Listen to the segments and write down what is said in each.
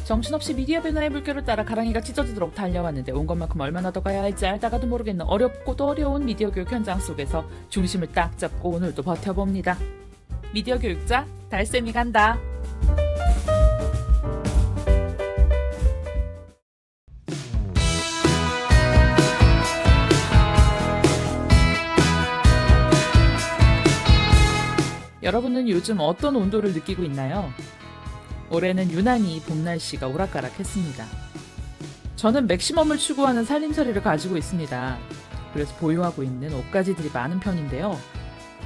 정신없이 미디어 변화의 물결을 따라 가랑이가 찢어지도록 달려왔는데 온 것만큼 얼마나 더 가야 할지 알다가도 모르겠는 어렵고도 어려운 미디어 교육 현장 속에서 중심을 딱 잡고 오늘도 버텨봅니다. 미디어 교육자 달쌤이 간다. 여러분은 요즘 어떤 온도를 느끼고 있나요? 올해는 유난히 봄 날씨가 오락가락했습니다. 저는 맥시멈을 추구하는 살림살이를 가지고 있습니다. 그래서 보유하고 있는 옷가지들이 많은 편인데요.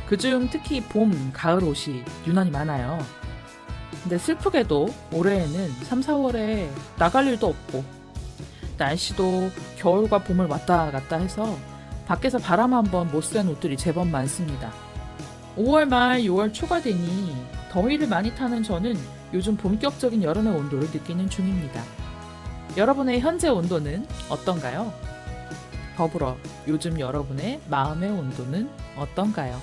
그중 특히 봄, 가을 옷이 유난히 많아요. 근데 슬프게도 올해에는 3, 4월에 나갈 일도 없고 날씨도 겨울과 봄을 왔다 갔다 해서 밖에서 바람 한번 못 쐬는 옷들이 제법 많습니다. 5월 말 6월 초가 되니 더위를 많이 타는 저는 요즘 본격적인 여름의 온도를 느끼는 중입니다. 여러분의 현재 온도는 어떤가요? 더불어 요즘 여러분의 마음의 온도는 어떤가요?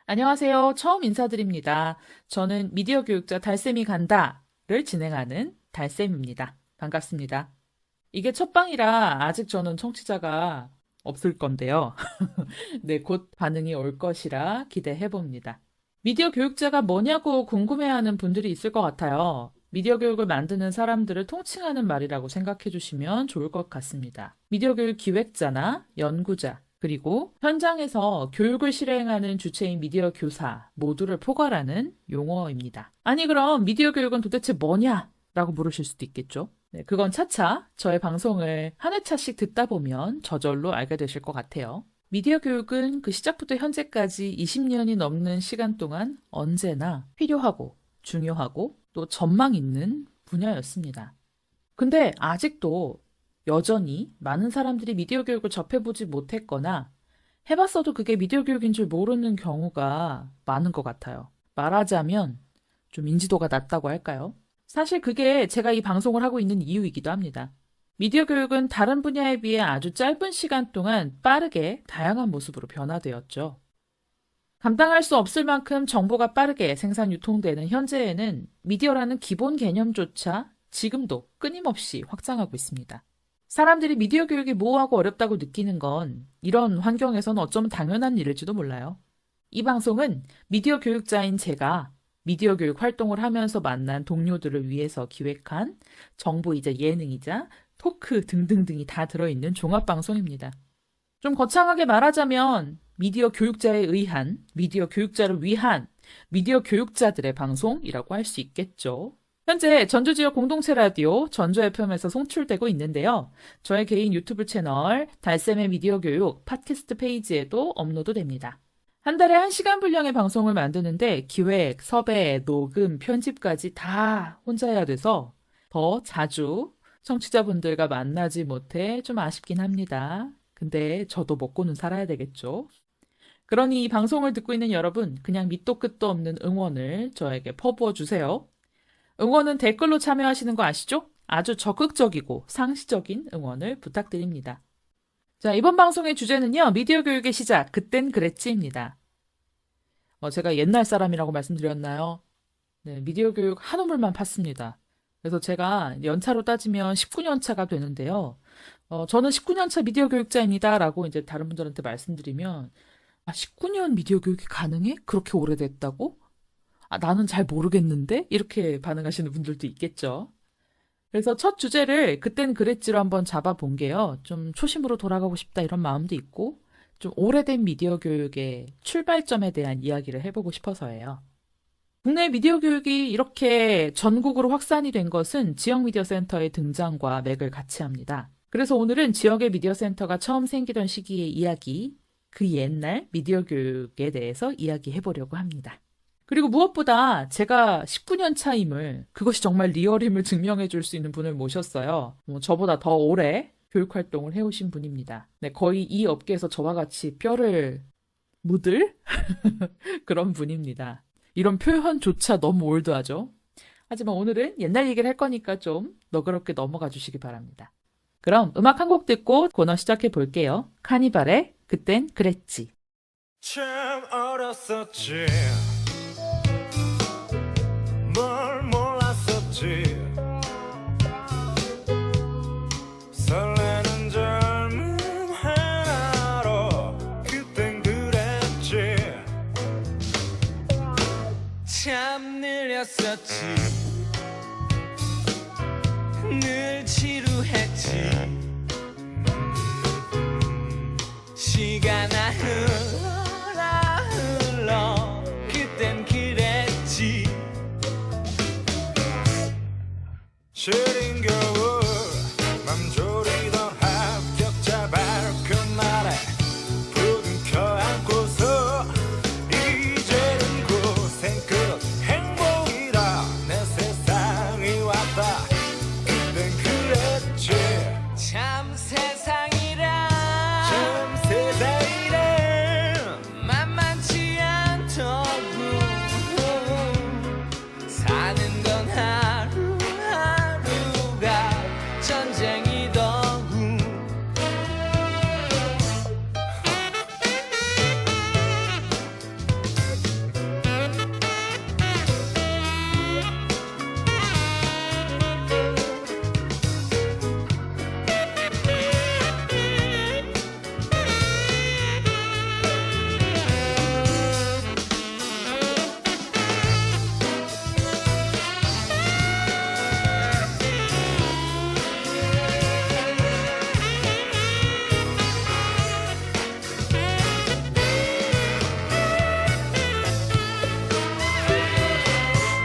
안녕하세요. 처음 인사드립니다. 저는 미디어 교육자 달쌤이 간다를 진행하는 달쌤입니다. 반갑습니다. 이게 첫방이라 아직 저는 청취자가 없을 건데요. 네, 곧 반응이 올 것이라 기대해봅니다. 미디어 교육자가 뭐냐고 궁금해하는 분들이 있을 것 같아요. 미디어 교육을 만드는 사람들을 통칭하는 말이라고 생각해 주시면 좋을 것 같습니다. 미디어 교육 기획자나 연구자, 그리고 현장에서 교육을 실행하는 주체인 미디어 교사 모두를 포괄하는 용어입니다. 아니 그럼 미디어 교육은 도대체 뭐냐? 라고 물으실 수도 있겠죠. 네, 그건 차차 저의 방송을 한 회차씩 듣다 보면 저절로 알게 되실 것 같아요. 미디어 교육은 그 시작부터 현재까지 20년이 넘는 시간 동안 언제나 필요하고 중요하고 또 전망 있는 분야였습니다. 근데 아직도 여전히 많은 사람들이 미디어 교육을 접해보지 못했거나 해봤어도 그게 미디어 교육인 줄 모르는 경우가 많은 것 같아요. 말하자면 좀 인지도가 낮다고 할까요? 사실 그게 제가 이 방송을 하고 있는 이유이기도 합니다. 미디어 교육은 다른 분야에 비해 아주 짧은 시간 동안 빠르게 다양한 모습으로 변화되었죠. 감당할 수 없을 만큼 정보가 빠르게 생산 유통되는 현재에는 미디어라는 기본 개념조차 지금도 끊임없이 확장하고 있습니다. 사람들이 미디어 교육이 모호하고 어렵다고 느끼는 건 이런 환경에서는 어쩌면 당연한 일일지도 몰라요. 이 방송은 미디어 교육자인 제가 미디어 교육 활동을 하면서 만난 동료들을 위해서 기획한 정보이자 예능이자 토크 등등등이 다 들어있는 종합방송입니다. 좀 거창하게 말하자면 미디어 교육자에 의한, 미디어 교육자를 위한 미디어 교육자들의 방송이라고 할 수 있겠죠. 현재 전주 지역 공동체 라디오 전주 FM에서 송출되고 있는데요. 저의 개인 유튜브 채널 달쌤의 미디어 교육 팟캐스트 페이지에도 업로드됩니다. 한 달에 1시간 분량의 방송을 만드는데 기획, 섭외, 녹음, 편집까지 다 혼자 해야 돼서 더 자주 청취자분들과 만나지 못해 좀 아쉽긴 합니다. 근데 저도 먹고는 살아야 되겠죠. 그러니 이 방송을 듣고 있는 여러분 그냥 밑도 끝도 없는 응원을 저에게 퍼부어 주세요. 응원은 댓글로 참여하시는 거 아시죠? 아주 적극적이고 상시적인 응원을 부탁드립니다. 자, 이번 방송의 주제는요. 미디어 교육의 시작, 그땐 그랬지입니다. 제가 옛날 사람이라고 말씀드렸나요? 네, 미디어 교육 한 우물만 팠습니다. 그래서 제가 연차로 따지면 19년 차가 되는데요. 저는 19년 차 미디어 교육자입니다. 라고 이제 다른 분들한테 말씀드리면 19년 미디어 교육이 가능해? 그렇게 오래됐다고? 나는 잘 모르겠는데? 이렇게 반응하시는 분들도 있겠죠. 그래서 첫 주제를 그땐 그랬지로 한번 잡아본 게요. 좀 초심으로 돌아가고 싶다 이런 마음도 있고 좀 오래된 미디어 교육의 출발점에 대한 이야기를 해보고 싶어서예요. 국내 미디어 교육이 이렇게 전국으로 확산이 된 것은 지역 미디어 센터의 등장과 맥을 같이 합니다. 그래서 오늘은 지역의 미디어 센터가 처음 생기던 시기의 이야기, 그 옛날 미디어 교육에 대해서 이야기해보려고 합니다. 그리고 무엇보다 제가 19년 차임을, 그것이 정말 리얼임을 증명해 줄 수 있는 분을 모셨어요. 저보다 더 오래 교육활동을 해오신 분입니다. 네, 거의 이 업계에서 저와 같이 뼈를 묻을 그런 분입니다. 이런 표현조차 너무 올드하죠. 하지만 오늘은 옛날 얘기를 할 거니까 좀 너그럽게 넘어가 주시기 바랍니다. 그럼 음악 한 곡 듣고 코너 시작해 볼게요. 카니발의 그땐 그랬지. 참 어렸었지 때였었지. 늘 지루했지. 시간아 흘러라 흘러 그땐 그랬지. 시린 겨울 맘 졸이던 합격자 발표 날에 부둥켜 안고서 이제는 고생 끝 행복이다 내 세상이 왔다 그땐 그랬지 참 세상이란 참 세상이란 만만치 않더군. 사는 건 하루하루가 전쟁이더군.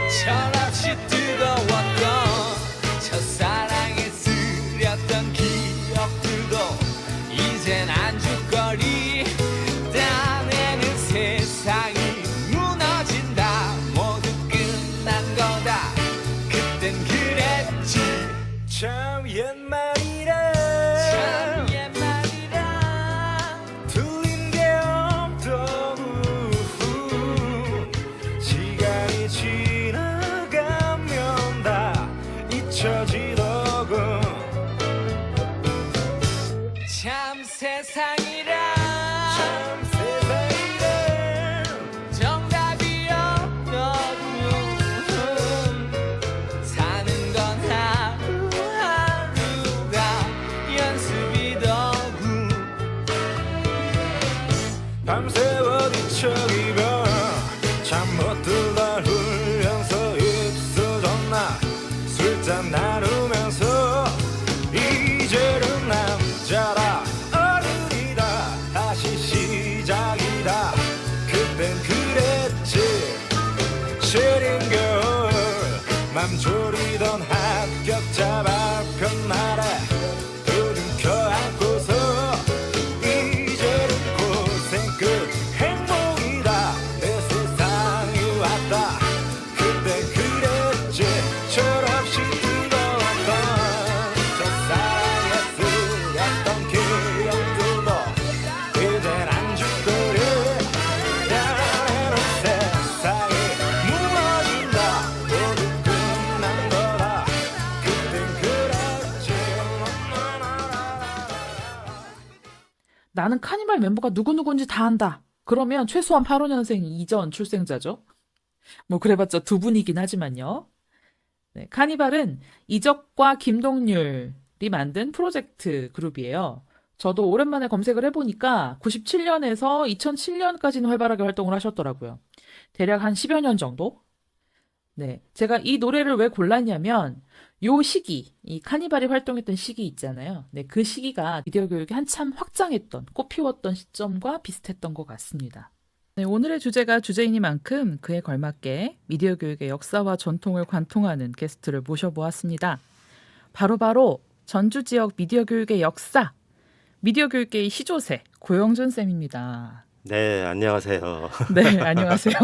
철없이 뜨거웠던 첫사랑에 쓰렸던 기억들도 이젠 안주거리. 땀에는 세상이 무너진다. 모두 끝난 거다. 그땐 그랬지. 참 옛말이란 참 옛말이라 틀린 게 없더군 시간이 지나가면 다 잊혀지더군 참 세상이라 참 세상이란 정답이 없더군. 사는 건 하루하루가 연습이더군. 밤새워 뒤척이며 잠 못 들다 훈련소 입수줬나 술잔 나누면서 이제는 남자라 어른이다 다시 시작이다 그땐 그랬지 시린 겨울 맘 졸이던 합격자 발표 날에 부둥켜 안고서 이제는 고생 끝 행복이다 내 세상이 왔다 그땐 그랬지 철없이 뜨거웠던 첫사랑에 쓰였던 기억들도 이젠 안주거리 나는 세상이 무너진다 모두 끝난 거다 그땐 그랬지 나는 카니발 멤버가 누구누구인지 다 안다. 그러면 최소한 85년생 이전 출생자죠. 뭐 그래봤자 두 분이긴 하지만요. 네, 카니발은 이적과 김동률이 만든 프로젝트 그룹이에요. 저도 오랜만에 검색을 해보니까 97년에서 2007년까지는 활발하게 활동을 하셨더라고요. 대략 한 10여 년 정도? 네, 제가 이 노래를 왜 골랐냐면 요 시기, 이 카니발이 활동했던 시기 있잖아요. 네, 그 시기가 미디어 교육이 한참 확장했던, 꽃피웠던 시점과 비슷했던 것 같습니다. 네, 오늘의 주제가 주제이니만큼 그에 걸맞게 미디어 교육의 역사와 전통을 관통하는 게스트를 모셔보았습니다. 바로 전주 지역 미디어 교육의 역사, 미디어 교육계의 시조새 고영준 쌤입니다. 네, 안녕하세요. 네, 안녕하세요.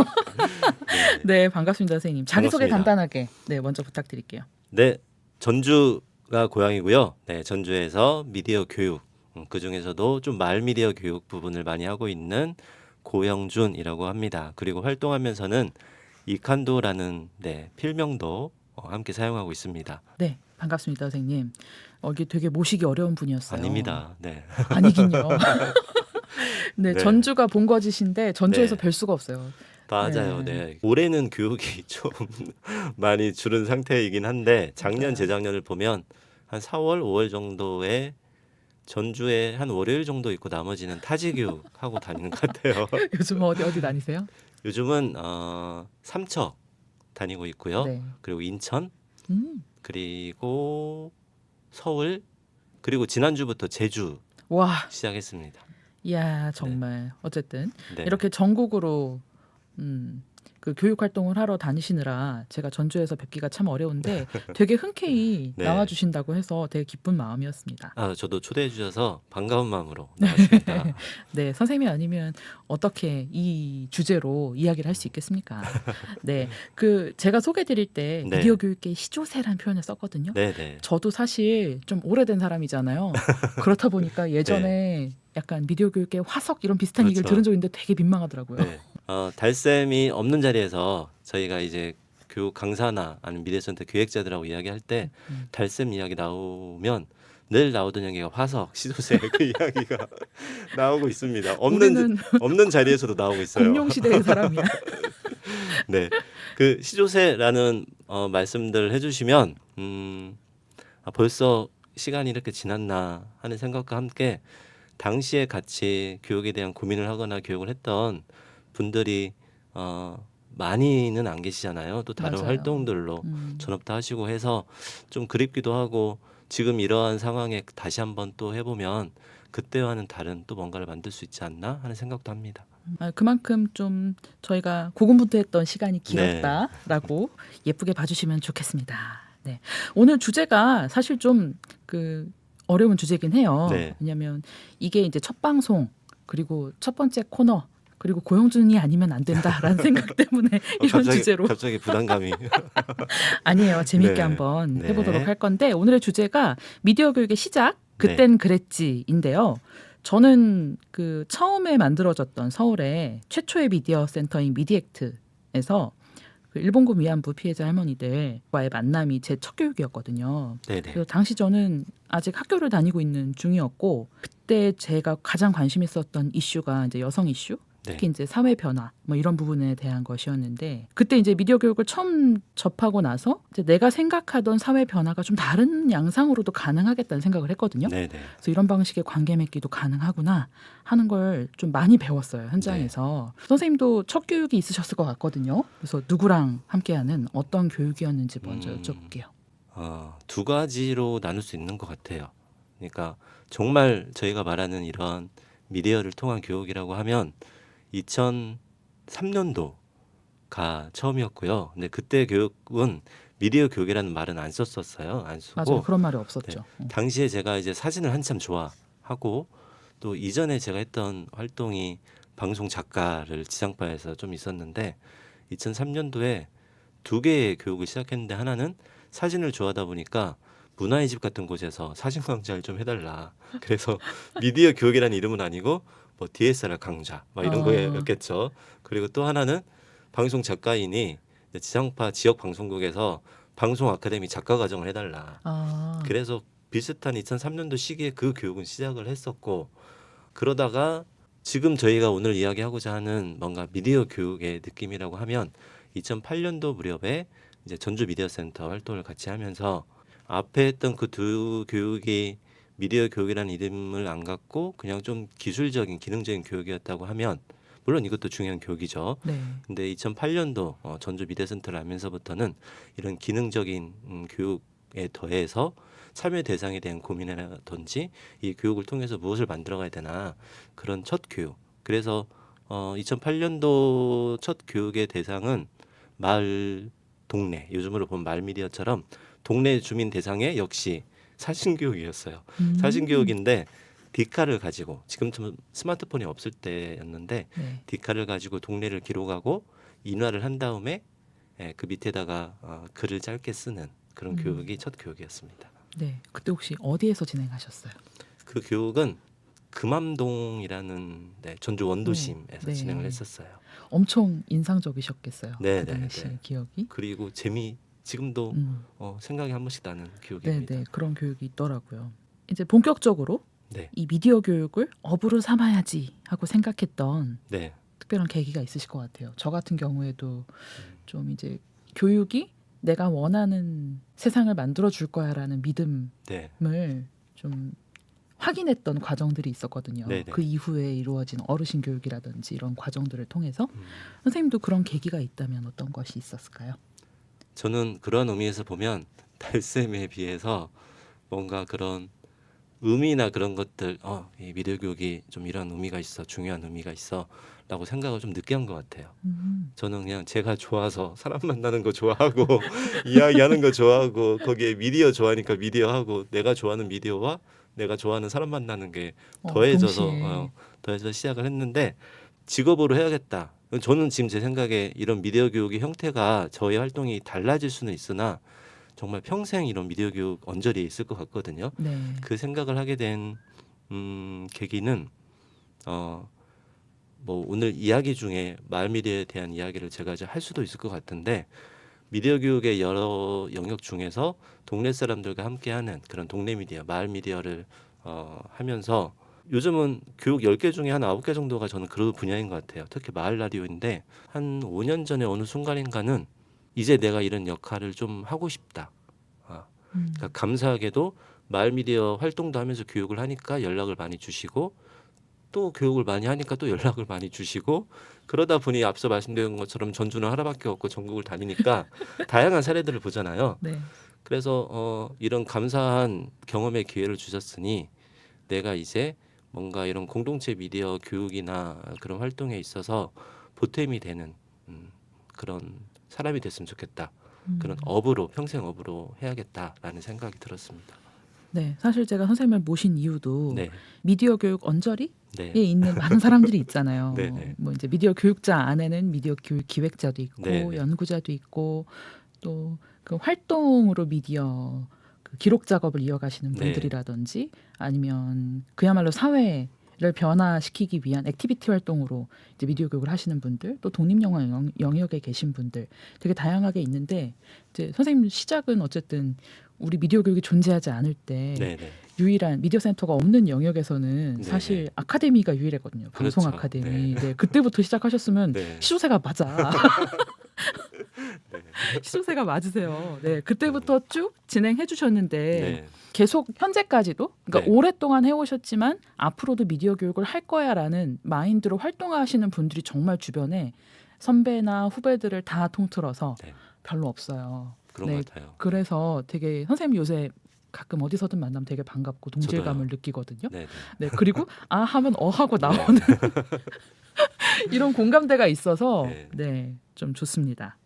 네, 네, 반갑습니다, 선생님. 자기소개 반갑습니다. 간단하게 네, 먼저 부탁드릴게요. 네, 전주가 고향이고요. 네, 전주에서 미디어 교육, 그 중에서도 좀 마을 미디어 교육 부분을 많이 하고 있는 고영준이라고 합니다. 그리고 활동하면서는 이칸도라는 네, 필명도 함께 사용하고 있습니다. 네, 반갑습니다, 선생님. 이게 되게 모시기 어려운 분이었어요. 아닙니다. 네, 아니긴요. 네, 네. 전주가 본거지신데 전주에서 네. 뵐 수가 없어요. 맞아요. 네. 네. 올해는 교육이 좀 많이 줄은 상태이긴 한데 작년, 맞아요. 재작년을 보면 한 4월, 5월 정도에 전주에 한 월요일 정도 있고 나머지는 타지 교육하고 다니는 것 같아요. 요즘 어디 다니세요? 요즘은 삼척 다니고 있고요. 네. 그리고 인천, 음. 그리고 서울, 그리고 지난주부터 제주 와, 시작했습니다. 이야 정말 어쨌든 네. 이렇게 전국으로 그 교육 활동을 하러 다니시느라 제가 전주에서 뵙기가 참 어려운데 되게 흔쾌히 네. 나와주신다고 해서 되게 기쁜 마음이었습니다. 아, 저도 초대해 주셔서 반가운 마음으로 나왔습니다. 네, 선생님이 아니면 어떻게 이 주제로 이야기를 할 수 있겠습니까? 네, 그 제가 소개드릴 때 네. 미디어 교육계 시조세라는 표현을 썼거든요. 네, 네. 저도 사실 좀 오래된 사람이잖아요. 그렇다 보니까 예전에 약간 미디어 교육계 화석 이런 비슷한 얘기를 그렇죠. 들은 적 있는데 되게 민망하더라고요. 네. 달쌤이 없는 자리에서 저희가 이제 교육 강사나 아니면 미래센터 기획자들하고 이야기할 때 달쌤 이야기 나오면 늘 나오던 얘기가 화석, 시조새 그 이야기가 나오고 있습니다. 우리는 없는 자리에서도 나오고 있어요. 공룡 시대의 사람이야. 네, 그 시조새라는 말씀들 해주시면 벌써 시간이 이렇게 지났나 하는 생각과 함께 당시에 같이 교육에 대한 고민을 하거나 교육을 했던 분들이 많이는 안 계시잖아요. 또 다른 맞아요. 활동들로 전업도 하시고 해서 좀 그립기도 하고 지금 이러한 상황에 다시 한번 또 해보면 그때와는 다른 또 뭔가를 만들 수 있지 않나 하는 생각도 합니다. 그만큼 좀 저희가 고군분투했던 시간이 길었다라고 예쁘게 봐주시면 좋겠습니다. 네. 오늘 주제가 사실 좀 그 어려운 주제긴 해요. 네. 왜냐하면 이게 이제 첫 방송 그리고 첫 번째 코너 그리고 고영준이 아니면 안 된다라는 생각 때문에 이런 주제로 갑자기 부담감이 아니에요. 재미있게 네. 한번 네. 해보도록 할 건데 오늘의 주제가 미디어 교육의 시작 그땐 그랬지인데요. 저는 그 처음에 만들어졌던 서울의 최초의 미디어 센터인 미디액트에서 그 일본군 위안부 피해자 할머니들과의 만남이 제 첫 교육이었거든요. 네네. 그래서 당시 저는 아직 학교를 다니고 있는 중이었고 그때 제가 가장 관심 있었던 이슈가 이제 여성 이슈, 네. 특히 이제 사회 변화 뭐 이런 부분에 대한 것이었는데 그때 이제 미디어 교육을 처음 접하고 나서 이제 내가 생각하던 사회 변화가 좀 다른 양상으로도 가능하겠다는 생각을 했거든요. 네네. 그래서 이런 방식의 관계 맺기도 가능하구나 하는 걸 좀 많이 배웠어요 현장에서. 선생님도 첫 교육이 있으셨을 것 같거든요. 그래서 누구랑 함께하는 어떤 교육이었는지 먼저 여쭤볼게요. 두 가지로 나눌 수 있는 것 같아요. 그러니까 정말 저희가 말하는 이런 미디어를 통한 교육이라고 하면 2003년도가 처음이었고요. 근데 그때 교육은 미디어 교육이라는 말은 안 썼었어요. 안 쓰고 맞아요. 그런 말이 없었죠. 당시에 제가 이제 사진을 한참 좋아하고 또 이전에 제가 했던 활동이 방송 작가를 지상파에서 좀 있었는데 2003년도에 두 개의 교육을 시작했는데 하나는 사진을 좋아하다 보니까 문화의 집 같은 곳에서 사진 강좌를 좀 해달라. 그래서 미디어 교육이라는 이름은 아니고 뭐 DSLR 강좌 막 이런 거였겠죠. 그리고 또 하나는 방송 작가인이 지상파 지역 방송국에서 방송 아카데미 작가 과정을 해달라. 그래서 비슷한 2003년도 시기에 그 교육은 시작을 했었고 그러다가 지금 저희가 오늘 이야기하고자 하는 뭔가 미디어 교육의 느낌이라고 하면 2008년도 무렵에 이제 전주 미디어 센터 활동을 같이 하면서 앞에 했던 그 두 교육이 미디어 교육이라는 이름을 안 갖고 그냥 좀 기술적인 기능적인 교육이었다고 하면 물론 이것도 중요한 교육이죠. 네. 근데 2008년도 전주 미디어 센터를 하면서부터는 이런 기능적인 교육에 더해서 참여 대상에 대한 고민이라든지 이 교육을 통해서 무엇을 만들어가야 되나 그런 첫 교육. 그래서 2008년도 첫 교육의 대상은 마을 동네 요즘으로 보면 마을 미디어처럼 동네 주민 대상의 역시 사진 교육이었어요. 사진 교육인데 디카를 가지고 지금처럼 스마트폰이 없을 때였는데 네. 디카를 가지고 동네를 기록하고 인화를 한 다음에 그 밑에다가 글을 짧게 쓰는 그런 교육이 첫 교육이었습니다. 네. 그때 혹시 어디에서 진행하셨어요? 그 교육은 금암동이라는 전주 원도심에서 네. 진행을 했었어요. 엄청 인상적이셨겠어요. 네, 그 네, 당시 네. 기억이. 그리고 지금도 생각이 한 번씩 나는 교육입니다. 네, 그런 교육이 있더라고요. 이제 본격적으로 네. 이 미디어 교육을 업으로 삼아야지 하고 생각했던 네. 특별한 계기가 있으실 것 같아요. 저 같은 경우에도 좀 이제 교육이 내가 원하는 세상을 만들어 줄 거야라는 믿음을 네. 좀 확인했던 과정들이 있었거든요. 네네. 그 이후에 이루어진 어르신 교육이라든지 이런 과정들을 통해서 선생님도 그런 계기가 있다면 어떤 것이 있었을까요? 저는 그런 의미에서 보면 달쌤에 비해서 뭔가 그런 의미나 그런 것들, 이 미디어 교육이 좀 이런 의미가 있어, 중요한 의미가 있어라고 생각을 좀 늦게 한 것 같아요. 저는 그냥 제가 좋아서 사람 만나는 거 좋아하고 이야기하는 거 좋아하고 거기에 미디어 좋아하니까 미디어 하고 내가 좋아하는 미디어와 내가 좋아하는 사람 만나는 게 더해져서 동시에. 더해져서 시작을 했는데 직업으로 해야겠다. 저는 지금 제 생각에 이런 미디어 교육의 형태가 저희 활동이 달라질 수는 있으나 정말 평생 이런 미디어 교육 언저리에 있을 것 같거든요. 네. 그 생각을 하게 된 계기는 뭐 오늘 이야기 중에 마을 미디어에 대한 이야기를 제가 이제 할 수도 있을 것 같은데 미디어 교육의 여러 영역 중에서 동네 사람들과 함께하는 그런 동네 미디어, 마을 미디어를 하면서 요즘은 교육 10개 중에 한 9개 정도가 저는 그런 분야인 것 같아요. 특히 마을 라디오인데 한 5년 전에 어느 순간인가는 이제 내가 이런 역할을 좀 하고 싶다. 그러니까 감사하게도 마을 미디어 활동도 하면서 교육을 하니까 연락을 많이 주시고 또 교육을 많이 하니까 또 연락을 많이 주시고 그러다 보니 앞서 말씀드린 것처럼 전주는 하나밖에 없고 전국을 다니니까 다양한 사례들을 보잖아요. 네. 그래서 이런 감사한 경험의 기회를 주셨으니 내가 이제 뭔가 이런 공동체 미디어 교육이나 그런 활동에 있어서 보탬이 되는 그런 사람이 됐으면 좋겠다. 그런 업으로 평생 업으로 해야겠다라는 생각이 들었습니다. 네. 사실 제가 선생님을 모신 이유도 네, 미디어 교육 언저리에 네, 있는 많은 사람들이 있잖아요. 네, 네. 뭐 이제 미디어 교육자 안에는 미디어 교육 기획자도 있고 네, 네. 연구자도 있고 또 그 활동으로 미디어 그 기록 작업을 이어가시는 네. 분들이라든지 아니면 그야말로 사회를 변화시키기 위한 액티비티 활동으로 이제 미디어 교육을 하시는 분들, 또 독립영화 영역에 계신 분들 되게 다양하게 있는데 이제 선생님 시작은 어쨌든 우리 미디어 교육이 존재하지 않을 때 네, 네. 유일한 미디어 센터가 없는 영역에서는 네, 사실 네. 아카데미가 유일했거든요. 방송 그렇죠. 아카데미. 네, 그때부터 시작하셨으면 네. 시조새가 맞아. 네. 시조새가 맞으세요. 네, 그때부터 쭉 진행해 주셨는데 네. 계속 현재까지도 그러니까 네. 오랫동안 해오셨지만 앞으로도 미디어 교육을 할 거야라는 마인드로 활동하시는 분들이 정말 주변에 선배나 후배들을 다 통틀어서 네. 별로 없어요. 그런 네, 것 같아요. 그래서 되게 선생님 요새 가끔 어디서든 만나면 되게 반갑고 동질감을 저도요. 느끼거든요. 네, 네. 네, 그리고 아 하면 하고 나오는 이런 공감대가 있어서 네. 네, 좀 좋습니다.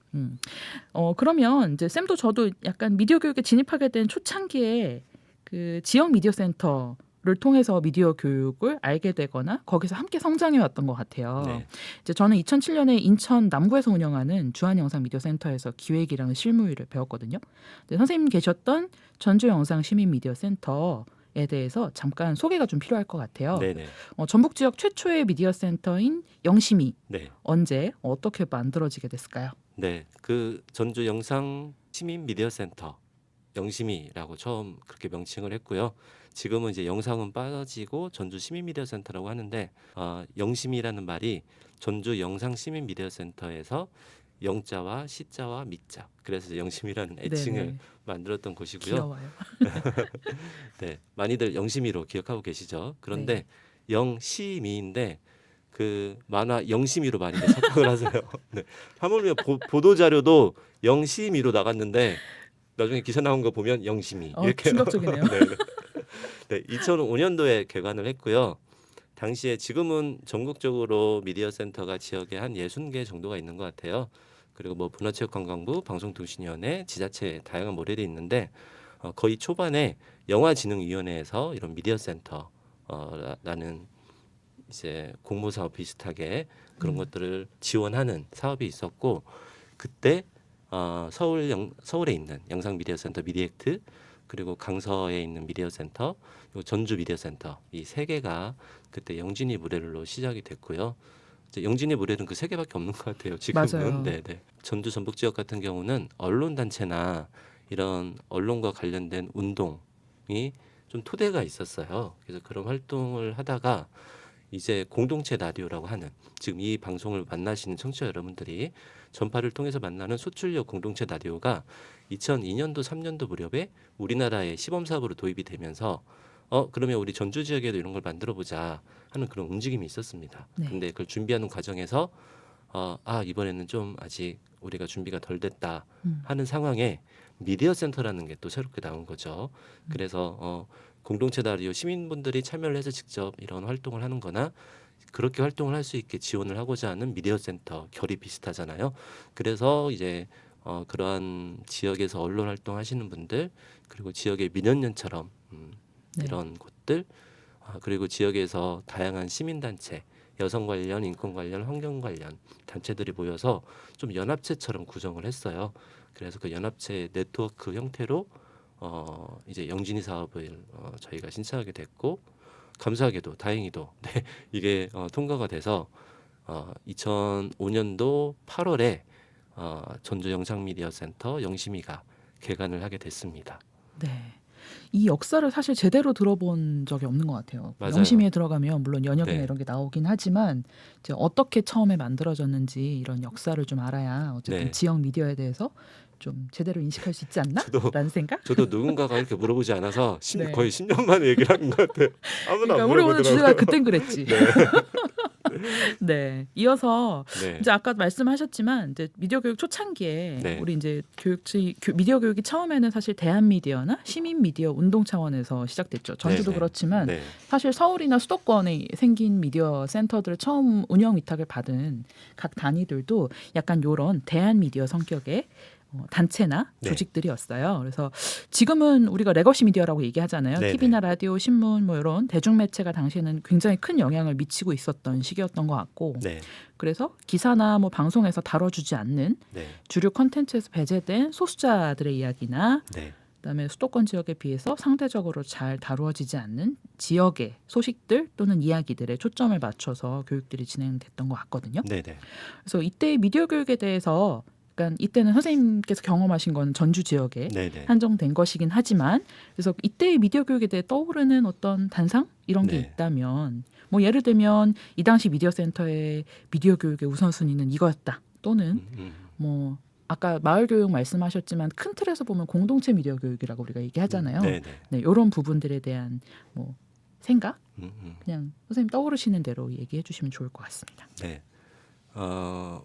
그러면 이제 쌤도 저도 약간 미디어 교육에 진입하게 된 초창기에 그 지역 미디어 센터를 통해서 미디어 교육을 알게 되거나 거기서 함께 성장해 왔던 것 같아요. 네. 이제 저는 2007년에 인천 남구에서 운영하는 주한영상 미디어 센터에서 기획이라는 실무일을 배웠거든요. 근데 선생님 계셨던 전주영상 시민 미디어 센터에 대해서 잠깐 소개가 좀 필요할 것 같아요. 네, 네. 전북 지역 최초의 미디어 센터인 영심이 네. 언제 어떻게 만들어지게 됐을까요? 네. 그 전주 영상 시민 미디어 센터 영심이라고 처음 그렇게 명칭을 했고요. 지금은 이제 영상은 빠지고 전주 시민 미디어 센터라고 하는데 영심이라는 말이 전주 영상 시민 미디어 센터에서 영자와 시자와 미자 그래서 영심이라는 애칭을 네네. 만들었던 곳이고요. 귀여워요. 네, 많이들 영심이로 기억하고 계시죠. 그런데 네. 영심이인데 그 만화 영심이로 많이들 착각을 하세요. 네. 하물며 보도 자료도 영심이로 나갔는데 나중에 기사 나온 거 보면 영심이 이렇게 충격적이네요. 네, 네. 네, 2005년도에 개관을 했고요. 당시에 지금은 전국적으로 미디어 센터가 지역에 한 60개 정도가 있는 것 같아요. 그리고 뭐 문화체육관광부, 방송통신위원회, 지자체 다양한 모델이 있는데 거의 초반에 영화진흥위원회에서 이런 미디어 센터라는 이제 공모 사업 비슷하게 그런 것들을 지원하는 사업이 있었고 그때 서울에 있는 영상 미디어 센터 미디액트 그리고 강서에 있는 미디어 센터 그리고 전주 미디어 센터 이 세 개가 그때 영진이 모델로 시작이 됐고요. 이제 영진이 모델은 그 세 개밖에 없는 것 같아요. 지금은 맞아요. 네네. 전주 전북 지역 같은 경우는 언론 단체나 이런 언론과 관련된 운동이 좀 토대가 있었어요. 그래서 그런 활동을 하다가 이제 공동체 라디오라고 하는 지금 이 방송을 만나시는 청취자 여러분들이 전파를 통해서 만나는 소출력 공동체 라디오가 2002년도 3년도 무렵에 우리나라의 시범 사업으로 도입이 되면서 그러면 우리 전주 지역에도 이런 걸 만들어 보자 하는 그런 움직임이 있었습니다. 네. 근데 그걸 준비하는 과정에서 이번에는 좀 아직 우리가 준비가 덜 됐다 음. 하는 상황에 미디어 센터라는 게 또 새롭게 나온 거죠. 그래서 공동체 라디오 시민분들이 참여를 해서 직접 이런 활동을 하는 거나 그렇게 활동을 할 수 있게 지원을 하고자 하는 미디어 센터 결이 비슷하잖아요. 그래서 이제 그러한 지역에서 언론 활동하시는 분들 그리고 지역의 민원연처럼 네. 이런 곳들 그리고 지역에서 다양한 시민단체 여성 관련, 인권 관련, 환경 관련 단체들이 모여서 좀 연합체처럼 구성을 했어요. 그래서 그 연합체 네트워크 형태로 이제 영진이 사업을 저희가 신청하게 됐고 감사하게도 다행히도 네, 이게 통과가 돼서 2005년도 8월에 전주 영상미디어센터 영심이가 개관을 하게 됐습니다. 네. 이 역사를 사실 제대로 들어본 적이 없는 것 같아요. 맞아요. 영심위에 들어가면 물론 연역이나 네. 이런 게 나오긴 하지만 이제 어떻게 처음에 만들어졌는지 이런 역사를 좀 알아야 어쨌든 네. 지역 미디어에 대해서 좀 제대로 인식할 수 있지 않나? 저도- 라는 생각? 저도 누군가가 이렇게 물어보지 않아서 네. 거의 10년 만에 얘기를 하는 것 같아요. 아무나 그러니까 안 우리 오늘 주제가 물어보더라고요. 그땐 그랬지. 네. 이어서 네. 이제 아까 말씀하셨지만 이제 미디어 교육 초창기에 네. 우리 이제 미디어 교육이 처음에는 사실 대한 미디어나 시민 미디어 운동 차원에서 시작됐죠. 전주도 네, 네. 그렇지만 네. 사실 서울이나 수도권에 생긴 미디어 센터들을 처음 운영 위탁을 받은 각 단위들도 약간 요런 대한 미디어 성격의 단체나 네. 조직들이었어요. 그래서 지금은 우리가 레거시 미디어라고 얘기하잖아요. 네네. TV나 라디오, 신문 뭐 이런 대중매체가 당시에는 굉장히 큰 영향을 미치고 있었던 시기였던 것 같고 네. 그래서 기사나 뭐 방송에서 다뤄주지 않는 네. 주류 콘텐츠에서 배제된 소수자들의 이야기나 네. 그다음에 수도권 지역에 비해서 상대적으로 잘 다루어지지 않는 지역의 소식들 또는 이야기들에 초점을 맞춰서 교육들이 진행됐던 것 같거든요. 네. 네. 그래서 이때 미디어 교육에 대해서 그러니까 이때는 선생님께서 경험하신 건 전주 지역에 네. 네. 한정된 것이긴 하지만 그래서 이때의 미디어 교육에 대해 떠오르는 어떤 단상 이런 게 네. 있다면 뭐 예를 들면 이 당시 미디어 센터의 미디어 교육의 우선순위는 이거였다 또는 뭐 아까 마을 교육 말씀하셨지만 큰 틀에서 보면 공동체 미디어 교육이라고 우리가 얘기하잖아요. 네. 네. 네, 이런 부분들에 대한 뭐 생각 음. 그냥 선생님 떠오르시는 대로 얘기해 주시면 좋을 것 같습니다. 네.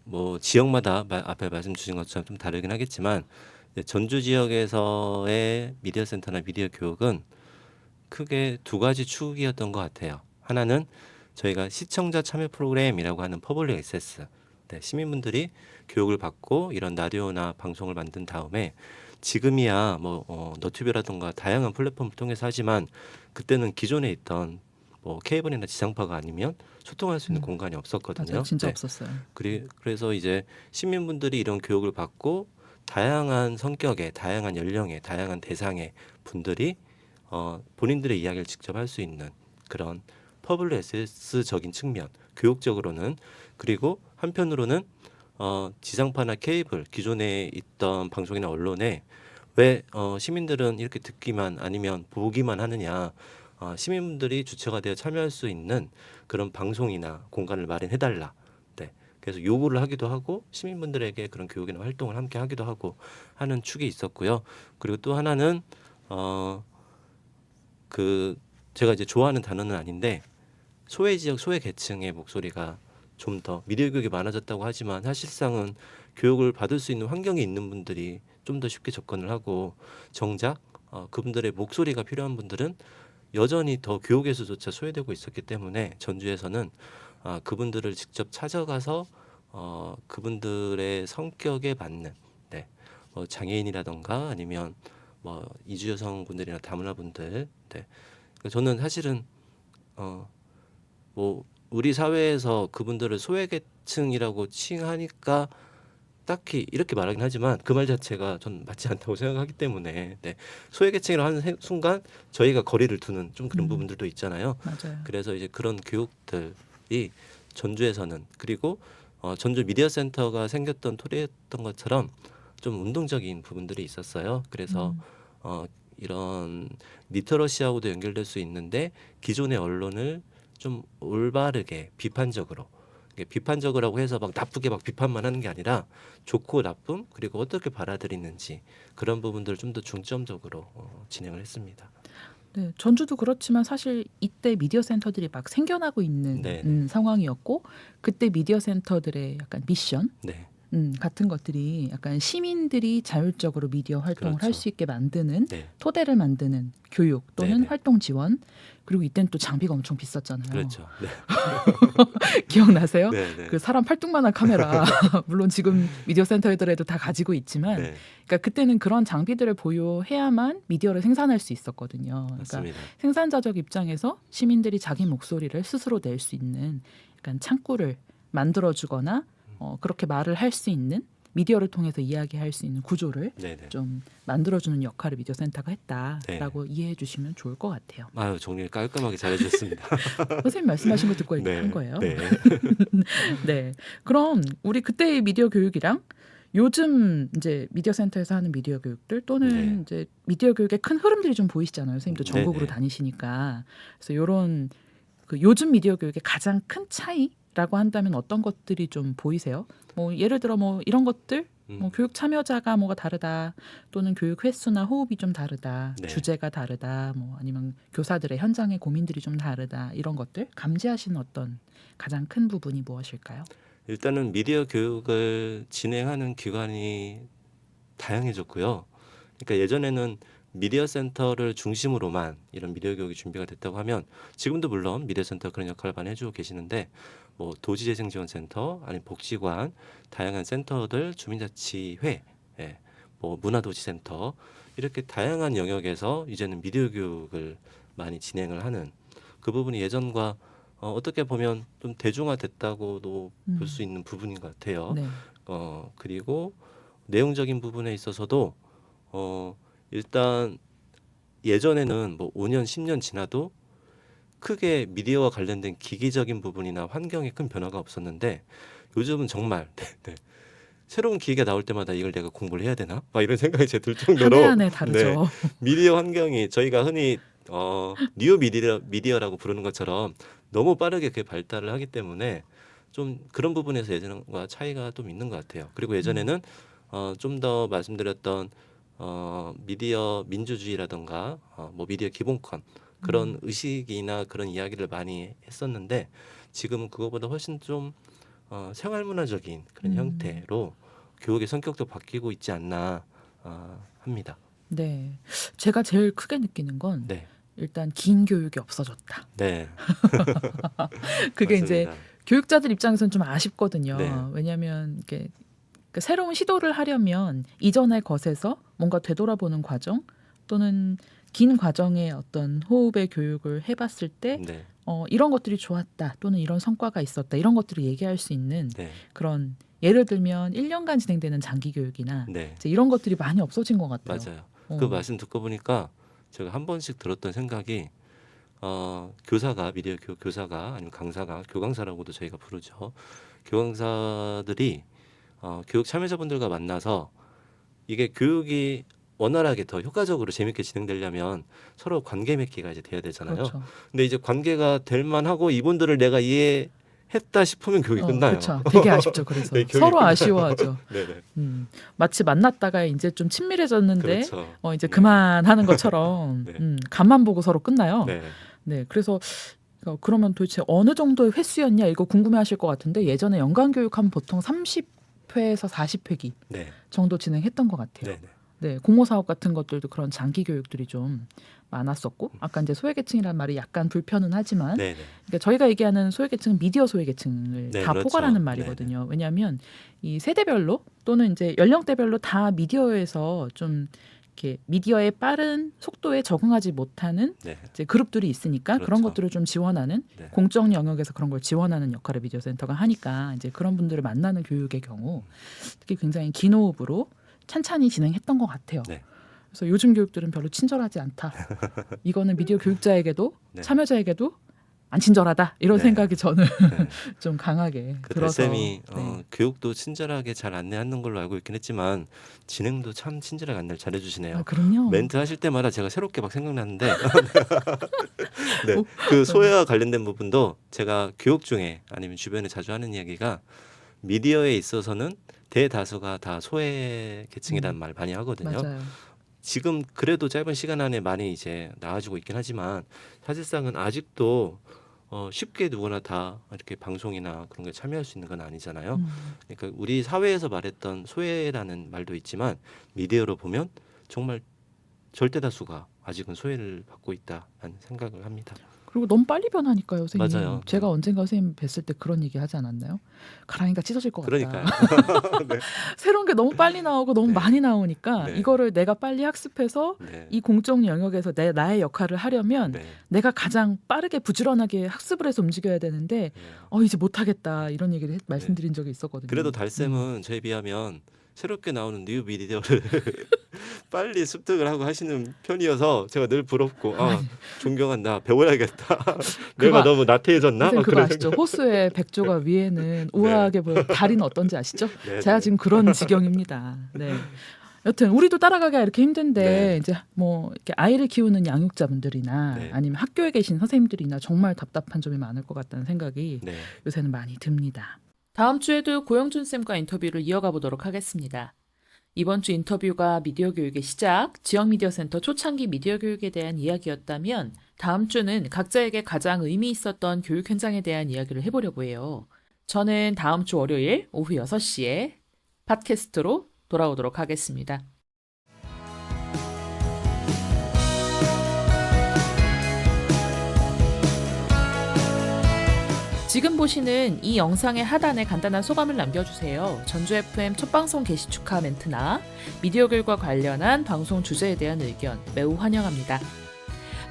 뭐 지역마다 앞에 말씀 주신 것처럼 좀 다르긴 하겠지만 이제 전주 지역에서의 미디어 센터나 미디어 교육은 크게 두 가지 축이었던 것 같아요. 하나는 저희가 시청자 참여 프로그램이라고 하는 퍼블릭 액세스. 네, 시민분들이 교육을 받고 이런 라디오나 방송을 만든 다음에 지금이야 뭐 너튜브라든가 다양한 플랫폼을 통해서 하지만 그때는 기존에 있던 뭐 케이블이나 지상파가 아니면 소통할 수 있는 공간이 없었거든요. 맞아요, 진짜 네. 없었어요. 그래서 이제 시민분들이 이런 교육을 받고 다양한 성격의, 다양한 연령의, 다양한 대상의 분들이 본인들의 이야기를 직접 할 수 있는 그런 퍼블릭 액세스적인 측면, 교육적으로는 그리고 한편으로는 지상파나 케이블 기존에 있던 방송이나 언론에 왜 시민들은 이렇게 듣기만 아니면 보기만 하느냐? 시민분들이 주체가 되어 참여할 수 있는 그런 방송이나 공간을 마련해달라. 네. 그래서 요구를 하기도 하고 시민분들에게 그런 교육이나 활동을 함께 하기도 하고 하는 축이 있었고요. 그리고 또 하나는 제가 이제 좋아하는 단어는 아닌데 소외 지역 소외 계층의 목소리가 좀 더 미디어 교육이 많아졌다고 하지만 사실상은 교육을 받을 수 있는 환경에 있는 분들이 좀 더 쉽게 접근을 하고 정작 그분들의 목소리가 필요한 분들은 여전히 더 교육에서조차 소외되고 있었기 때문에 전주에서는 그분들을 직접 찾아가서 그분들의 성격에 맞는 뭐 장애인이라던가 아니면 뭐 이주 여성분들이나 다문화분들 그러니까 저는 사실은 뭐 우리 사회에서 그분들을 소외계층이라고 칭하니까 딱히 이렇게 말하긴 하지만 그 말 자체가 전 맞지 않다고 생각하기 때문에 소외계층이라고 하는 순간 저희가 거리를 두는 좀 그런 부분들도 있잖아요. 맞아요. 그래서 이제 그런 교육들이 전주에서는 그리고 전주 미디어 센터가 생겼던 토리였던 것처럼 좀 운동적인 부분들이 있었어요. 그래서 이런 리터러시하고도 연결될 수 있는데 기존의 언론을 좀 올바르게 비판적으로 해서 막 나쁘게 막 비판만 하는 게 아니라 좋고 나쁨 그리고 어떻게 받아들이는지 그런 부분들을 좀 더 중점적으로 진행을 했습니다. 네, 전주도 그렇지만 사실 이때 미디어 센터들이 막 생겨나고 있는 네. 상황이었고 그때 미디어 센터들의 약간 미션 네. 같은 것들이 약간 시민들이 자율적으로 미디어 활동을 그렇죠. 할 수 있게 만드는 네. 토대를 만드는 교육 또는 네네. 활동 지원 그리고 이때는 또 장비가 엄청 비쌌잖아요. 그렇죠. 네. 기억나세요? 네. 네. 그 사람 팔뚝만한 카메라 물론 지금 미디어 센터들에도 다 가지고 있지만 네. 그러니까 그때는 그런 장비들을 보유해야만 미디어를 생산할 수 있었거든요. 그러니까 맞습니다. 생산자적 입장에서 시민들이 자기 목소리를 스스로 낼 수 있는 약간 창구를 만들어주거나 그렇게 말을 할 수 있는 미디어를 통해서 이야기할 수 있는 구조를 네네. 좀 만들어주는 역할을 미디어 센터가 했다라고 네. 이해해 주시면 좋을 것 같아요. 아유, 정리를 깔끔하게 잘해주셨습니다. 선생님 말씀하신 거 듣고 네. 한 거예요. 네. 네. 그럼 우리 그때의 미디어 교육이랑 요즘 이제 미디어 센터에서 하는 미디어 교육들 또는 네. 이제 미디어 교육의 큰 흐름들이 좀 보이시잖아요. 선생님도 전국으로 네네. 다니시니까. 그래서 요런 그 요즘 미디어 교육의 가장 큰 차이라고 한다면 어떤 것들이 좀 보이세요? 뭐 예를 들어 뭐 이런 것들 뭐 교육 참여자가 뭐가 다르다 또는 교육 횟수나 호흡이 좀 다르다 네. 주제가 다르다 뭐 아니면 교사들의 현장의 고민들이 좀 다르다 이런 것들 감지하시는 어떤 가장 큰 부분이 무엇일까요? 일단은 미디어 교육을 진행하는 기관이 다양해졌고요. 그러니까 예전에는 미디어 센터를 중심으로만 이런 미디어 교육이 준비가 됐다고 하면 지금도 물론 미디어 센터 그런 역할을 많이 해주고 계시는데 뭐 도시재생지원센터 아니면 복지관 다양한 센터들 주민자치회 예, 뭐 문화도시센터 이렇게 다양한 영역에서 이제는 미디어 교육을 많이 진행을 하는 그 부분이 예전과 어떻게 보면 좀 대중화됐다고도 볼 수 있는 부분인 것 같아요. 네. 그리고 내용적인 부분에 있어서도 일단 예전에는 뭐 5년, 10년 지나도 크게 미디어와 관련된 기기적인 부분이나 환경에 큰 변화가 없었는데 요즘은 정말 네. 새로운 기기가 나올 때마다 이걸 내가 공부를 해야 되나? 막 이런 생각이 제 들 한 해 정도로 한 해 네, 다르죠. 미디어 환경이 저희가 흔히 뉴 미디어라고 부르는 것처럼 너무 빠르게 그 발달을 하기 때문에 좀 그런 부분에서 예전과 차이가 좀 있는 것 같아요. 그리고 예전에는 좀 더 말씀드렸던 미디어 민주주의라던가 뭐 미디어 기본권 그런 의식이나 그런 이야기를 많이 했었는데 지금은 그거보다 훨씬 좀 생활문화적인 그런 형태로 교육의 성격도 바뀌고 있지 않나 합니다. 네. 제가 제일 크게 느끼는 건 네, 일단 긴 교육이 없어졌다. 네, 그게 이제 맞습니다. 교육자들 입장에서는 좀 아쉽거든요. 네. 왜냐하면 이게 그 새로운 시도를 하려면 이전의 것에서 뭔가 되돌아보는 과정 또는 긴 과정의 어떤 호흡의 교육을 해봤을 때 네, 이런 것들이 좋았다 또는 이런 성과가 있었다 이런 것들을 얘기할 수 있는 네, 그런 예를 들면 1년간 진행되는 장기 교육이나 네, 이제 이런 것들이 많이 없어진 것 같아요. 맞아요. 어. 그 말씀 듣고 보니까 제가 한 번씩 들었던 생각이 교사가 미디어 교사가 아니면 강사가 교강사라고도 저희가 부르죠. 교강사들이 교육 참여자분들과 만나서 이게 교육이 원활하게 더 효과적으로 재밌게 진행되려면 서로 관계 맺기가 이제 돼야 되잖아요. 그렇죠. 근데 이제 관계가 될 만하고 이분들을 내가 이해했다 싶으면 교육이 끝나요. 그렇죠. 되게 아쉽죠. 그래서 네, 교육이 서로 끝나요. 아쉬워하죠. 네네. 마치 만났다가 이제 좀 친밀해졌는데 그렇죠. 이제 네. 그만하는 것처럼 네. 간만 보고 서로 끝나요. 네. 네, 그래서 그러면 도대체 어느 정도의 횟수였냐 이거 궁금해하실 것 같은데 예전에 연간 교육하면 보통 30회에서 40회기 네. 정도 진행했던 것 같아요. 네네. 네, 공모 사업 같은 것들도 그런 장기 교육들이 좀 많았었고 아까 이제 소외계층이라는 말이 약간 불편은 하지만 네네. 그러니까 저희가 얘기하는 소외계층은 미디어 소외계층을 네, 다 그렇죠. 포괄하는 말이거든요. 왜냐하면 이 세대별로 또는 이제 연령대별로 다 미디어에서 좀 이렇게 미디어의 빠른 속도에 적응하지 못하는 네. 이제 그룹들이 있으니까 그런 그렇죠. 것들을 좀 지원하는 네. 공적 영역에서 그런 걸 지원하는 역할을 미디어 센터가 하니까 이제 그런 분들을 만나는 교육의 경우 특히 굉장히 긴 호흡으로 찬찬히 진행했던 것 같아요. 네. 그래서 요즘 교육들은 별로 친절하지 않다. 이거는 미디어 교육자에게도 네. 참여자에게도 안 친절하다 이런 네. 생각이 저는 네. 좀 강하게 그 들어서 달쌤이 네. 교육도 친절하게 잘 안내하는 걸로 알고 있긴 했지만 진행도 참 친절하게 안내를 잘해주시네요. 아, 그럼요. 멘트 하실 때마다 제가 새롭게 막 생각나는데 네, 그 소외와 관련된 부분도 제가 교육 중에 아니면 주변에 자주 하는 이야기가 미디어에 있어서는 대다수가 다 소외 계층이라는 말 많이 하거든요. 맞아요. 지금 그래도 짧은 시간 안에 많이 이제 나아지고 있긴 하지만 사실상은 아직도 쉽게 누구나 다 이렇게 방송이나 그런 게 참여할 수 있는 건 아니잖아요. 그러니까 우리 사회에서 말했던 소외라는 말도 있지만 미디어로 보면 정말 절대 다수가 아직은 소외를 받고 있다는 생각을 합니다. 그리고 너무 빨리 변하니까요, 선생님. 맞아요. 제가 언젠가 선생님 뵀을 때 그런 얘기 하지 않았나요? 가랑이가 찢어질 것 같다. 그러니까요. 네. 새로운 게 너무 빨리 나오고 너무 네. 많이 나오니까 네. 이거를 내가 빨리 학습해서 네. 이 공적 영역에서 나의 역할을 하려면 네. 내가 가장 빠르게 부지런하게 학습을 해서 움직여야 되는데 네. 이제 못하겠다 이런 얘기를 말씀드린 적이 있었거든요. 그래도 달쌤은 저에 비하면 새롭게 나오는 뉴 미디어를 빨리 습득을 하고 하시는 편이어서 제가 늘 부럽고 존경한다. 배워야겠다. 내가 너무 나태해졌나? 선생님 그거 그런 아시죠? 호수의 백조가 위에는 우아하게 보여 다리는 어떤지 아시죠? 네, 제가 네. 지금 그런 지경입니다. 네. 여튼 우리도 따라가기가 이렇게 힘든데 네. 이제 뭐 이렇게 아이를 키우는 양육자분들이나 네. 아니면 학교에 계신 선생님들이나 정말 답답한 점이 많을 것 같다는 생각이 네. 요새는 많이 듭니다. 다음 주에도 고영준 쌤과 인터뷰를 이어가 보도록 하겠습니다. 이번 주 인터뷰가 미디어 교육의 시작, 지역 미디어 센터 초창기 미디어 교육에 대한 이야기였다면 다음 주는 각자에게 가장 의미 있었던 교육 현장에 대한 이야기를 해보려고 해요. 저는 다음 주 월요일 오후 6시에 팟캐스트로 돌아오도록 하겠습니다. 지금 보시는 이 영상의 하단에 간단한 소감을 남겨주세요. 전주 FM 첫 방송 개시 축하 멘트나 미디어 교육과 관련한 방송 주제에 대한 의견 매우 환영합니다.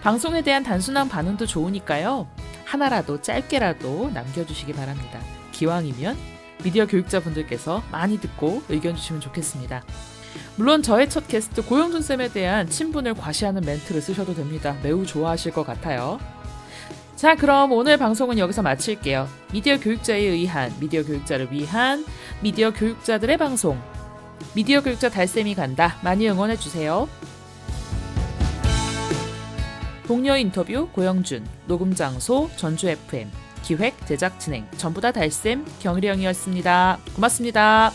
방송에 대한 단순한 반응도 좋으니까요. 하나라도 짧게라도 남겨주시기 바랍니다. 기왕이면 미디어 교육자분들께서 많이 듣고 의견 주시면 좋겠습니다. 물론 저의 첫 게스트 고영준 쌤에 대한 친분을 과시하는 멘트를 쓰셔도 됩니다. 매우 좋아하실 것 같아요. 자, 그럼 오늘 방송은 여기서 마칠게요. 미디어 교육자에 의한, 미디어 교육자를 위한, 미디어 교육자들의 방송. 미디어 교육자 달쌤이 간다. 많이 응원해주세요. 동료 인터뷰 고영준, 녹음 장소 전주 FM, 기획, 제작, 진행 전부 다 달쌤, 경일영이었습니다. 고맙습니다.